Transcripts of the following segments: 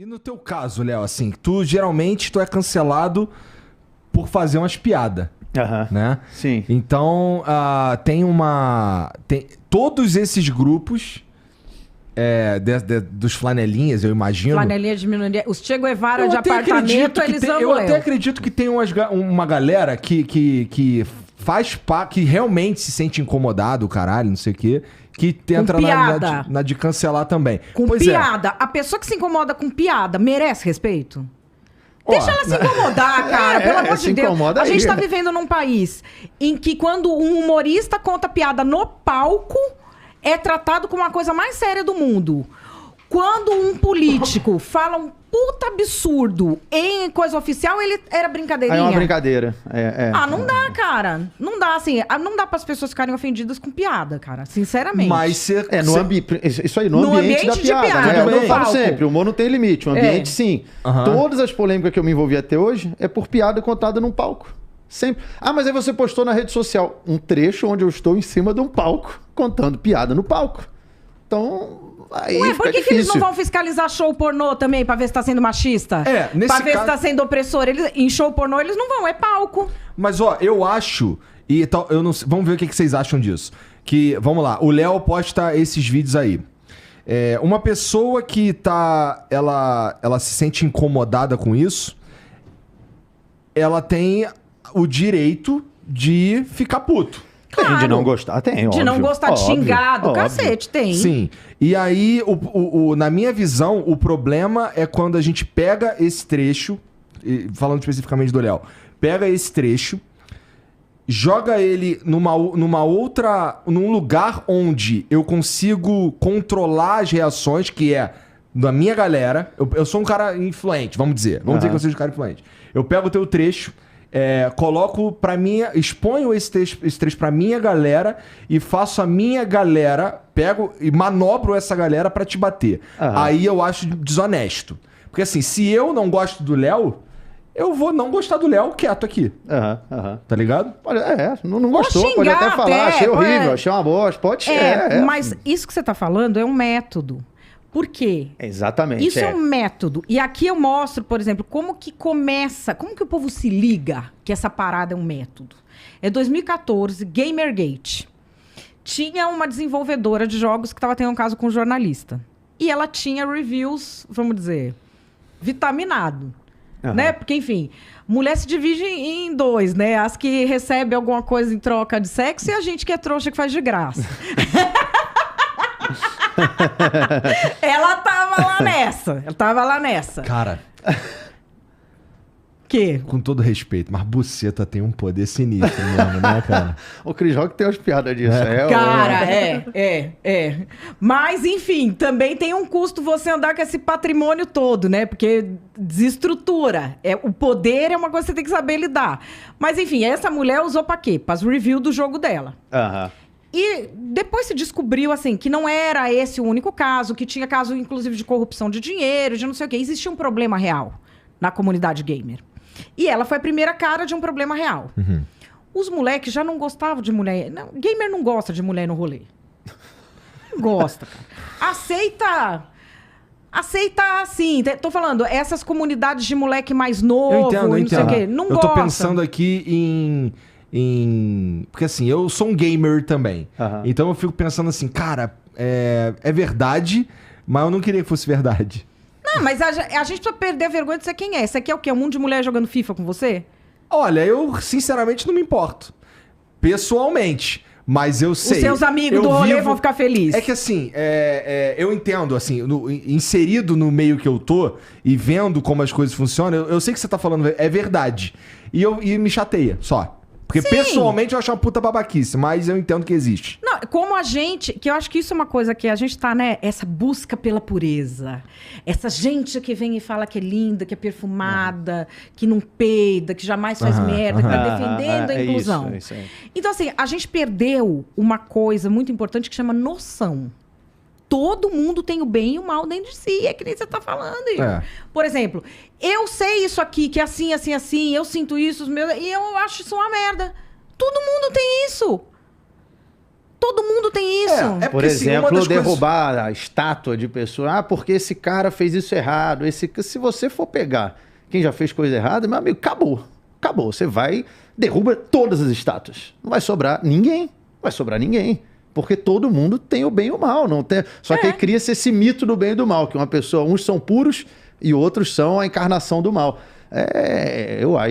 E no teu caso, Léo, assim, geralmente tu é cancelado por fazer umas piadas, né? Sim. Então, tem todos esses grupos dos flanelinhas, eu imagino. Flanelinha de minoria. Os Che Guevara de apartamento, eles amam eu até acredito que tem uma galera que faz que realmente se sente incomodado, caralho, não sei o quê, que entra na de cancelar também. Com piada. A pessoa que se incomoda com piada merece respeito? Deixa ela se incomodar, cara. Pelo amor de Deus. A gente tá vivendo num país em que quando um humorista conta piada no palco, é tratado como a coisa mais séria do mundo. Quando um político fala um puta absurdo em coisa oficial, ele era brincadeirinha. É uma brincadeira. Não dá, cara. Não dá, assim. Não dá pras pessoas ficarem ofendidas com piada, cara. Sinceramente. Mas isso aí, no ambiente da piada. Né? Eu falo sempre, o humor não tem limite. O ambiente, sim. Todas as polêmicas que eu me envolvi até hoje é por piada contada num palco. Sempre. Mas aí você postou na rede social um trecho onde eu estou em cima de um palco, contando piada no palco. Então... Aí por que eles não vão fiscalizar show pornô também pra ver se tá sendo machista? Pra ver se tá sendo opressor. Em show pornô eles não vão, é palco. Mas eu acho, eu não sei, vamos ver o que vocês acham disso. Vamos lá, o Léo posta esses vídeos aí. Uma pessoa que ela se sente incomodada com isso, ela tem o direito de ficar puto. Claro. De não gostar, tem, De não gostar de xingado, cacete, tem. Sim. E aí, na minha visão, o problema é quando a gente pega esse trecho, falando especificamente do Léo, pega esse trecho, joga ele num lugar onde eu consigo controlar as reações, que é da minha galera. Eu sou um cara influente, vamos dizer. Vamos dizer que eu seja um cara influente. Eu pego o teu trecho, coloco pra minha... Exponho esse trecho pra minha galera e faço a minha galera... Pego e manobro essa galera pra te bater. Aí eu acho desonesto. Porque assim, se eu não gosto do Léo, eu vou não gostar do Léo quieto aqui. Tá ligado? Não gostou, pode até falar. Achei horrível, achei uma bosta. Pode ser. Mas isso que você tá falando é um método. Por quê? Exatamente. Isso é um método. E aqui eu mostro, por exemplo, como que começa, como que o povo se liga que essa parada é um método. É 2014, Gamergate. Tinha uma desenvolvedora de jogos que estava tendo um caso com um jornalista. E ela tinha reviews, vamos dizer, vitaminado. Né? Porque, enfim, mulher se divide em dois, né? As que recebem alguma coisa em troca de sexo e a gente que é trouxa que faz de graça. Ela tava lá nessa. Cara. Que? Com todo respeito, mas buceta tem um poder sinistro mesmo, né, cara? O Chris Rock tem umas piadas disso. Cara, Mas, enfim, também tem um custo você andar com esse patrimônio todo, né? Porque desestrutura. O poder é uma coisa que você tem que saber lidar. Mas, enfim, essa mulher usou pra quê? Para as reviews do jogo dela. E depois se descobriu, assim, que não era esse o único caso, que tinha caso, inclusive, de corrupção de dinheiro, de não sei o quê. Existia um problema real na comunidade gamer. E ela foi a primeira cara de um problema real. Os moleques já não gostavam de mulher. Não, gamer não gosta de mulher no rolê. Não gosta, cara. Aceita assim. Tô falando, essas comunidades de moleque mais novo, eu entendo. Não sei o quê. Não gosta. Eu tô pensando aqui porque assim, eu sou um gamer também. Então eu fico pensando assim, cara, é verdade, mas eu não queria que fosse verdade. Não, mas a gente precisa perder a vergonha de ser quem é. Isso aqui é o quê? Um mundo de mulher jogando FIFA com você? Olha, eu sinceramente não me importo. Pessoalmente. Mas eu sei. Os seus amigos do rolê vão ficar felizes. É que assim, eu entendo, assim, inserido no meio que eu tô e vendo como as coisas funcionam, eu sei que você tá falando é verdade. E me chateia, só. Porque pessoalmente eu acho uma puta babaquice, mas eu entendo que existe. Não, como a gente, que eu acho que isso é uma coisa que a gente tá, né? Essa busca pela pureza. Essa gente que vem e fala que é linda, que é perfumada, que não peida, que jamais faz merda, que tá defendendo a inclusão. É isso aí. Então, assim, a gente perdeu uma coisa muito importante que chama noção. Todo mundo tem o bem e o mal dentro de si. É que nem você tá falando, Igor. Por exemplo, eu sei isso aqui, que é assim, assim, assim, eu sinto isso, e eu acho isso uma merda. Todo mundo tem isso. Todo mundo tem isso. Por exemplo, derrubar a estátua de pessoa. Ah, porque esse cara fez isso errado. Se você for pegar quem já fez coisa errada, meu amigo, acabou. Acabou. Você vai, derruba todas as estátuas. Não vai sobrar ninguém. Vai sobrar ninguém. Porque todo mundo tem o bem e o mal. Não tem... Só que aí cria-se esse mito do bem e do mal, que uma pessoa, uns são puros e outros são a encarnação do mal.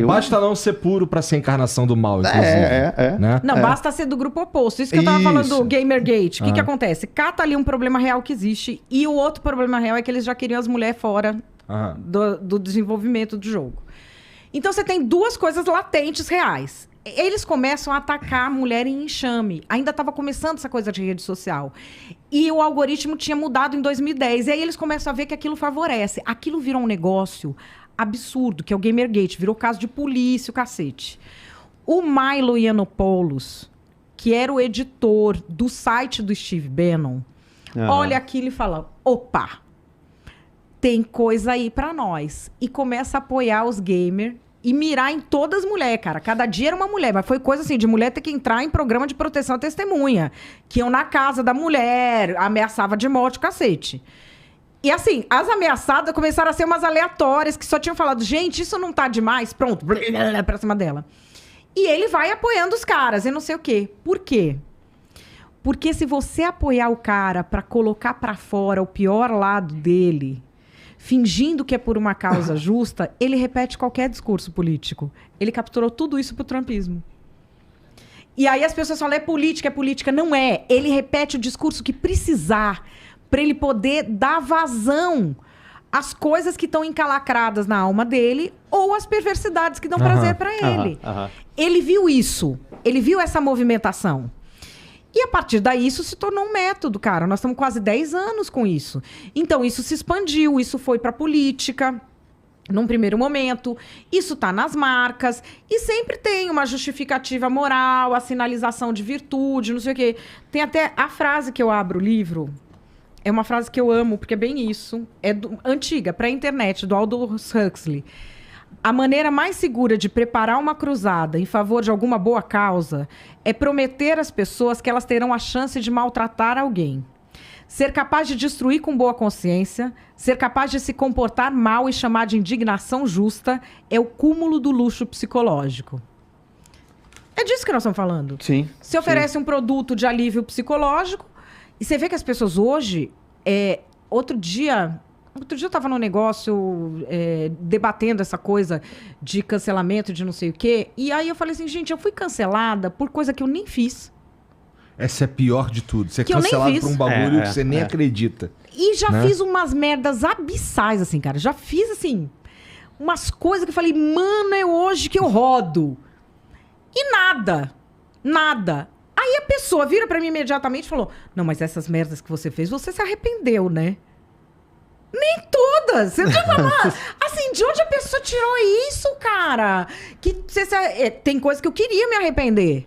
Basta não ser puro pra ser a encarnação do mal, inclusive. Né? Não, basta ser do grupo oposto. Isso que eu tava falando do Gamergate. O que acontece? Cata ali um problema real que existe e o outro problema real é que eles já queriam as mulheres fora do desenvolvimento do jogo. Então você tem duas coisas latentes reais. Eles começam a atacar a mulher em enxame. Ainda estava começando essa coisa de rede social. E o algoritmo tinha mudado em 2010. E aí eles começam a ver que aquilo favorece. Aquilo virou um negócio absurdo, que é o Gamergate. Virou caso de polícia, o cacete. O Milo Yiannopoulos, que era o editor do site do Steve Bannon, olha aquilo e fala, opa, tem coisa aí pra nós. E começa a apoiar os gamers e mirar em todas as mulheres, cara. Cada dia era uma mulher, mas foi coisa assim, de mulher ter que entrar em programa de proteção à testemunha. Que iam na casa da mulher, ameaçava de morte, o cacete. E assim, as ameaçadas começaram a ser umas aleatórias, que só tinham falado, gente, isso não tá demais? Pronto, pra cima dela. E ele vai apoiando os caras, e não sei o quê. Por quê? Porque se você apoiar o cara pra colocar pra fora o pior lado dele, fingindo que é por uma causa justa, ele repete qualquer discurso político. Ele capturou tudo isso pro trumpismo. E aí as pessoas falam, é política. Não é. Ele repete o discurso que precisar para ele poder dar vazão às coisas que estão encalacradas na alma dele ou às perversidades que dão prazer para ele. Ele viu isso. Ele viu essa movimentação. E a partir daí isso se tornou um método, cara. Nós estamos quase 10 anos com isso. Então isso se expandiu, isso foi para política num primeiro momento. Isso tá nas marcas e sempre tem uma justificativa moral, a sinalização de virtude, não sei o quê. Tem até a frase que eu abro o livro. É uma frase que eu amo, porque é bem isso. É antiga, pré-internet, do Aldous Huxley. A maneira mais segura de preparar uma cruzada em favor de alguma boa causa é prometer às pessoas que elas terão a chance de maltratar alguém. Ser capaz de destruir com boa consciência, ser capaz de se comportar mal e chamar de indignação justa é o cúmulo do luxo psicológico. É disso que nós estamos falando. Sim. Se oferece um produto de alívio psicológico, e você vê que as pessoas hoje... Outro dia eu estava num negócio debatendo essa coisa de cancelamento, de não sei o quê. E aí eu falei assim, gente, eu fui cancelada por coisa que eu nem fiz. Essa é a pior de tudo. Você é cancelado por um bagulho que você nem acredita. E já fiz umas merdas abissais, assim, cara. Já fiz, assim, umas coisas que eu falei, mano, é hoje que eu rodo. E nada. Aí a pessoa vira pra mim imediatamente e falou, não, mas essas merdas que você fez, você se arrependeu, né? Nem todas! Você já falou, assim, de onde a pessoa tirou isso, cara? Que tem coisa que eu queria me arrepender.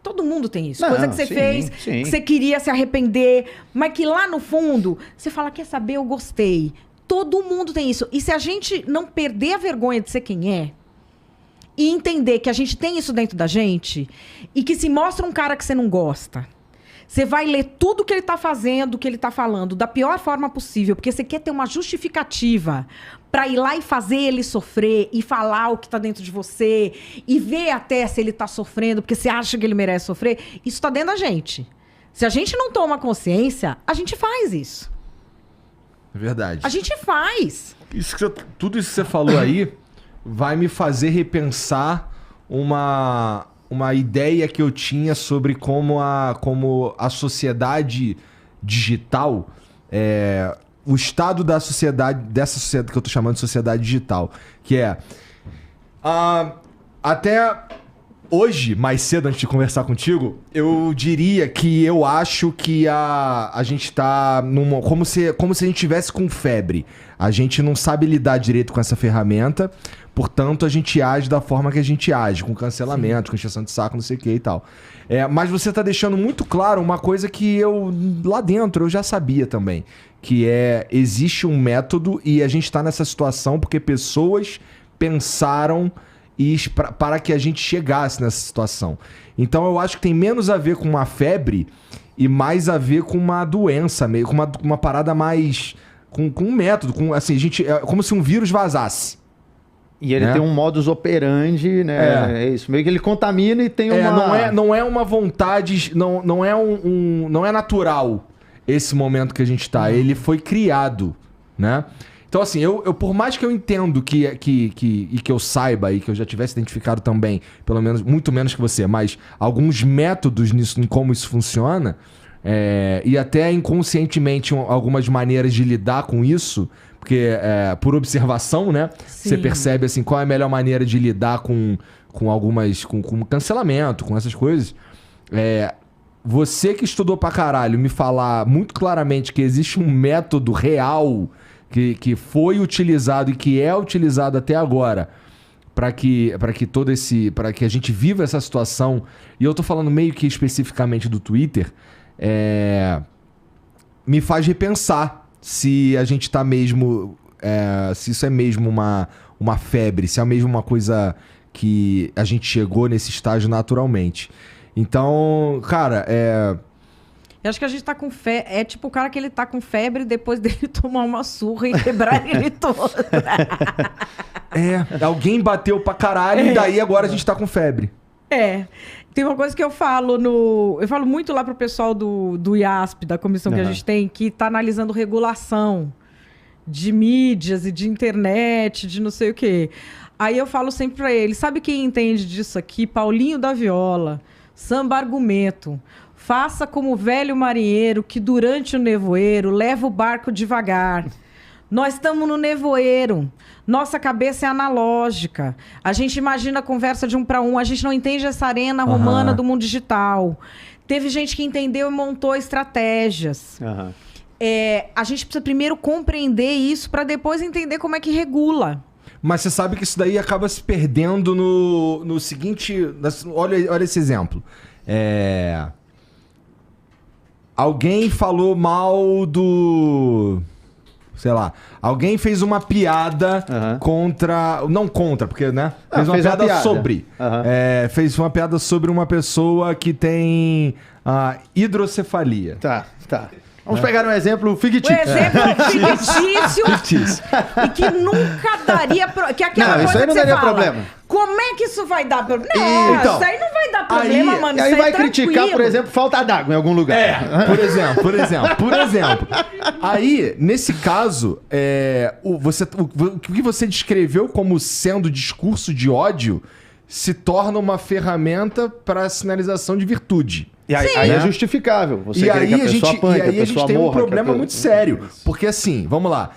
Todo mundo tem isso. Coisa que você fez, que você queria se arrepender, mas que lá no fundo, você fala, quer saber, eu gostei. Todo mundo tem isso. E se a gente não perder a vergonha de ser quem é, e entender que a gente tem isso dentro da gente, e que se mostra um cara que você não gosta, você vai ler tudo que ele tá fazendo, que ele tá falando, da pior forma possível, porque você quer ter uma justificativa pra ir lá e fazer ele sofrer, e falar o que tá dentro de você, e ver até se ele tá sofrendo, porque você acha que ele merece sofrer. Isso tá dentro da gente. Se a gente não toma consciência, a gente faz isso. É verdade. A gente faz. Tudo isso que você falou aí vai me fazer repensar uma ideia que eu tinha sobre como a sociedade digital, o estado da sociedade, dessa sociedade que eu tô chamando de sociedade digital, que é até hoje, mais cedo, antes de conversar contigo, eu diria que eu acho que a gente tá como se a gente tivesse com febre. A gente não sabe lidar direito com essa ferramenta, portanto, a gente age da forma que a gente age, com cancelamento, com encheção de saco, não sei o que e tal. Mas você tá deixando muito claro uma coisa que eu, lá dentro, eu já sabia também. Que existe um método e a gente tá nessa situação porque pessoas pensaram para que a gente chegasse nessa situação. Então eu acho que tem menos a ver com uma febre e mais a ver com uma doença, meio com uma parada mais... com um método, assim, é como se um vírus vazasse. E ele tem um modus operandi, né? É isso. Meio que ele contamina e tem uma... Não é uma vontade... Não é natural esse momento que a gente tá. Ele foi criado, né? Então, assim, eu por mais que eu entendo que eu saiba e que eu já tivesse identificado também, pelo menos, muito menos que você, mas alguns métodos nisso, em como isso funciona, e até inconscientemente algumas maneiras de lidar com isso, porque por observação, né? Sim. Você percebe assim, qual é a melhor maneira de lidar com cancelamento, com essas coisas. Você que estudou pra caralho me falar muito claramente que existe um método real que foi utilizado e que é utilizado até agora para que a gente viva essa situação, e eu tô falando meio que especificamente do Twitter, me faz repensar se a gente tá mesmo... se isso é mesmo uma febre, se é mesmo uma coisa que a gente chegou nesse estágio naturalmente. Então, cara, eu acho que a gente tá com febre. É tipo o cara que ele tá com febre depois dele tomar uma surra e quebrar ele todo. Alguém bateu pra caralho e daí agora a gente tá com febre. Tem uma coisa que eu falo eu falo muito lá pro pessoal do IASP, da comissão que a gente tem, que tá analisando regulação de mídias e de internet, de não sei o quê. Aí eu falo sempre pra eles, sabe quem entende disso aqui? Paulinho da Viola, Samba Argumento. Faça como o velho marinheiro que durante o nevoeiro leva o barco devagar. Nós estamos no nevoeiro. Nossa cabeça é analógica. A gente imagina a conversa de 1 para 1. A gente não entende essa arena romana do mundo digital. Teve gente que entendeu e montou estratégias. A gente precisa primeiro compreender isso para depois entender como é que regula. Mas você sabe que isso daí acaba se perdendo no seguinte... Olha esse exemplo. Alguém falou mal do... Sei lá. Alguém fez uma piada contra... Não contra, porque, né? Fez uma piada sobre. Fez uma piada sobre uma pessoa que tem hidrocefalia. Tá. Vamos pegar um exemplo fictício. Um exemplo fictício. E que nunca daria... Que aquela coisa isso aí não que daria fala, problema. Como é que isso vai dar problema? Não, então, isso aí não vai dar problema, mano. E aí vai criticar, por exemplo, falta d'água em algum lugar. Por exemplo. Aí, nesse caso, o que você descreveu como sendo discurso de ódio se torna uma ferramenta para sinalização de virtude. E aí é justificável. Você e aí que a pessoa apanha, e aí a gente tem um problema muito sério. Porque assim, vamos lá.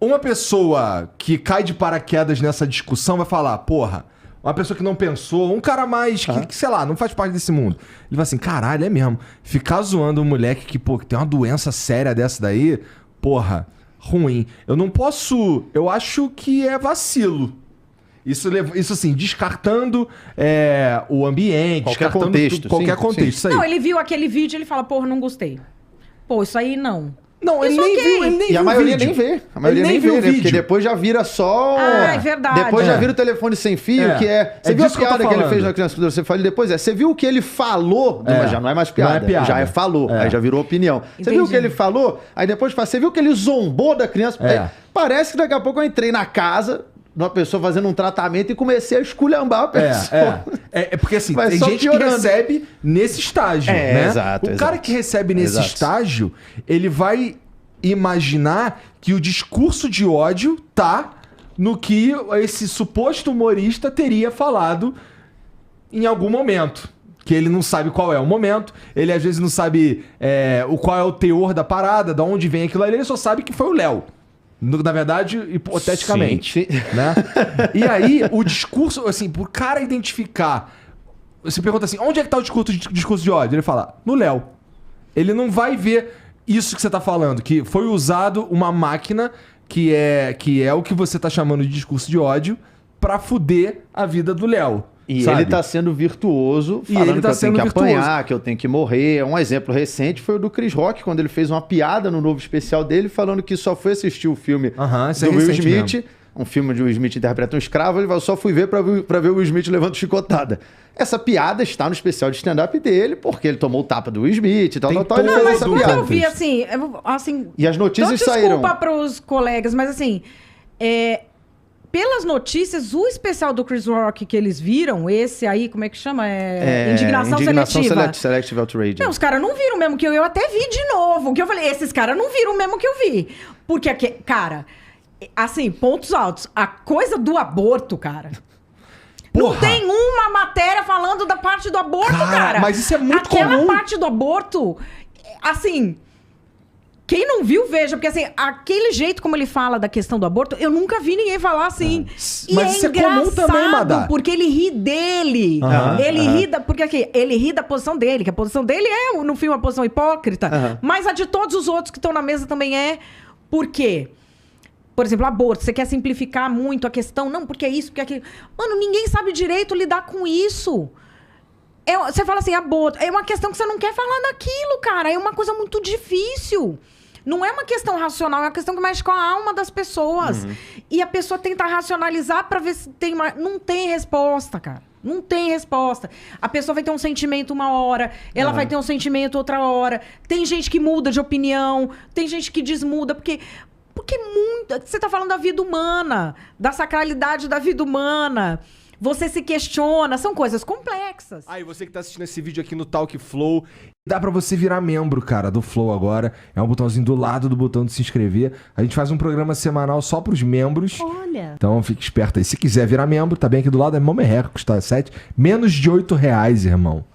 Uma pessoa que cai de paraquedas nessa discussão vai falar, porra, uma pessoa que não pensou, um cara mais que, sei lá, não faz parte desse mundo. Ele vai assim, caralho, é mesmo. Ficar zoando um moleque que tem uma doença séria dessa daí, porra, ruim. Eu não posso... Eu acho que é vacilo. Isso assim, descartando o ambiente, qualquer descartando contexto. Qualquer contexto. Isso aí. Não, ele viu aquele vídeo e ele fala, porra, não gostei. Pô, isso aí não. Não, ele nem viu, ele nem viu. E a maioria nem vê. A maioria nem vê, né? Porque depois já vira só... é verdade. Depois já vira o telefone sem fio, que é... Você viu a piada que ele fez na criança? Você falou depois, você viu o que ele falou? Mas já não é mais piada. Já falou. Aí já virou opinião. Você viu o que ele falou? Aí depois você viu que ele zombou da criança? Parece que daqui a pouco eu entrei na casa... uma pessoa fazendo um tratamento e comecei a esculhambar a pessoa. Porque assim, tem gente que recebe nesse estágio, né? Exato, cara que recebe nesse estágio, ele vai imaginar que o discurso de ódio tá no que esse suposto humorista teria falado em algum momento. Que ele não sabe qual é o momento, ele às vezes não sabe qual é o teor da parada, de onde vem aquilo ali, ele só sabe que foi o Léo. Na verdade, hipoteticamente. Sim. Né? E aí, o discurso, assim, pro cara identificar... Você pergunta assim, onde é que tá o discurso de ódio? Ele fala, no Léo. Ele não vai ver isso que você tá falando, que foi usado uma máquina que é o que você tá chamando de discurso de ódio pra fuder a vida do Léo. E sabe? Ele tá sendo virtuoso, falando que eu tenho que apanhar, que eu tenho que morrer. Um exemplo recente foi o do Chris Rock, quando ele fez uma piada no novo especial dele, falando que só foi assistir o filme do Will Smith um filme de Will Smith interpreta um escravo, ele vai, eu só fui ver pra ver o Will Smith levando chicotada. Essa piada está no especial de stand-up dele, porque ele tomou o tapa do Will Smith e tal, tal, ele fez essa piada. Eu vi assim... E as notícias saíram... Desculpa pros colegas, mas assim... Pelas notícias, o especial do Chris Rock que eles viram, esse aí, como é que chama? Indignação Seletiva. Selective Outrage. Não, os caras não viram mesmo que eu até vi de novo. Que eu falei, esses caras não viram mesmo que eu vi. Porque, cara, assim, pontos altos. A coisa do aborto, cara... Porra. Não tem uma matéria falando da parte do aborto, cara. Mas isso é muito comum. Aquela parte do aborto, assim... Quem não viu, veja. Porque, assim, aquele jeito como ele fala da questão do aborto, eu nunca vi ninguém falar assim. E mas isso é comum também, Madá. Porque ele ri dele. Porque aqui, ele ri da posição dele. Que a posição dele é, no filme, uma posição hipócrita. Mas a de todos os outros que estão na mesa também é. Por quê? Por exemplo, aborto. Você quer simplificar muito a questão. Não, porque é isso, porque é aquilo. Mano, ninguém sabe direito lidar com isso. Você fala assim, aborto. É uma questão que você não quer falar daquilo, cara. É uma coisa muito difícil. Não é uma questão racional, é uma questão que mexe com a alma das pessoas. E a pessoa tenta racionalizar pra ver se tem uma... Não tem resposta, cara. Não tem resposta. A pessoa vai ter um sentimento uma hora, ela vai ter um sentimento outra hora. Tem gente que muda de opinião, tem gente que desmuda, porque você tá falando da vida humana, da sacralidade da vida humana. Você se questiona, são coisas complexas. E você que tá assistindo esse vídeo aqui no Talk Flow, dá pra você virar membro, cara, do Flow agora. É um botãozinho do lado do botão de se inscrever. A gente faz um programa semanal só pros membros. Olha. Então fique esperto aí. Se quiser virar membro, tá bem aqui do lado, é mó merreca, custa menos de R$8, irmão.